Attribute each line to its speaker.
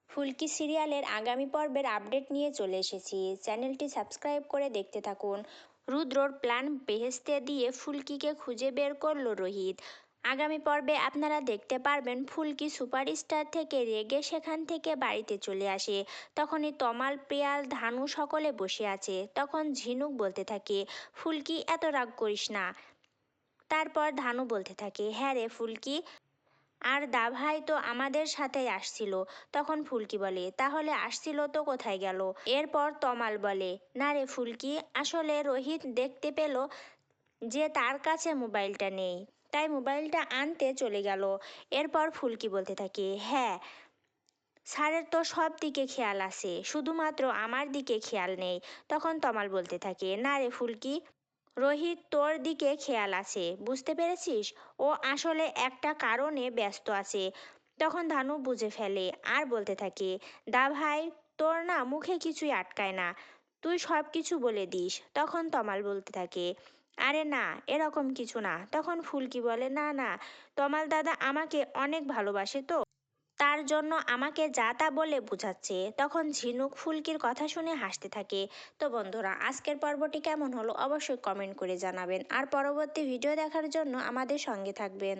Speaker 1: ফুলকি সিরিয়ালের আগামী পর্বের আপডেট নিয়ে চলে এসেছি। চ্যানেলটি সাবস্ক্রাইব করে দেখতে থাকুন। রুদ্রর প্ল্যান ভেস্তে দিয়ে ফুলকিকে খুঁজে বের করলো রোহিত। আগামী পর্বে আপনারা দেখতে পারবেন ফুলকি সুপারস্টার থেকে রেগে সেখান থেকে বাড়িতে চলে আসে। তখনই তমাল, প্রিয়াল, ধানু সকলে বসে আছে। তখন ঝিনুক বলতে থাকে, ফুলকি এত রাগ করিস না। তারপর ধানু বলতে থাকে, হ্যাঁ রে ফুলকি, আর দাভাই তো আমাদের সাথেই আসছিল। তখন ফুলকি বলে, তাহলে আসছিল তো কোথায় গেল? এরপর তমাল বলে, না রে ফুলকি, আসলে রোহিত দেখতে পেল যে তার কাছে মোবাইলটা নেই, তাই মোবাইলটা আনতে চলে গেল। এরপর ফুলকি বলতে থাকে, হ্যাঁ স্যারের তো সব দিকে খেয়াল আছে, শুধুমাত্র আমার দিকে খেয়াল নেই। তখন তমাল বলতে থাকে, না রে ফুলকি, রোহিত তোর দিকে খেয়াল আছে, বুঝতে পেরেছিস? ও আসলে একটা কারণে ব্যস্ত আছে। তখন ধানু বুঝে ফেলে আর বলতে থাকে, দা ভাই, তোর না মুখে কিছুই আটকায় না, তুই সব কিছু বলে দিস। তখন তমাল বলতে থাকে, আরে না, এরকম কিছু না। তখন ফুলকি বলে, না না, তমাল দাদা আমাকে অনেক ভালোবাসে, তো তার জন্য আমাকে যা তা বলে বোঝাচ্ছে। তখন ঝিনুক ফুলকির কথা শুনে হাসতে থাকে। তো বন্ধুরা, আজকের পর্বটি কেমন হলো অবশ্যই কমেন্ট করে জানাবেন, আর পরবর্তী ভিডিও দেখার জন্য আমাদের সঙ্গে থাকবেন।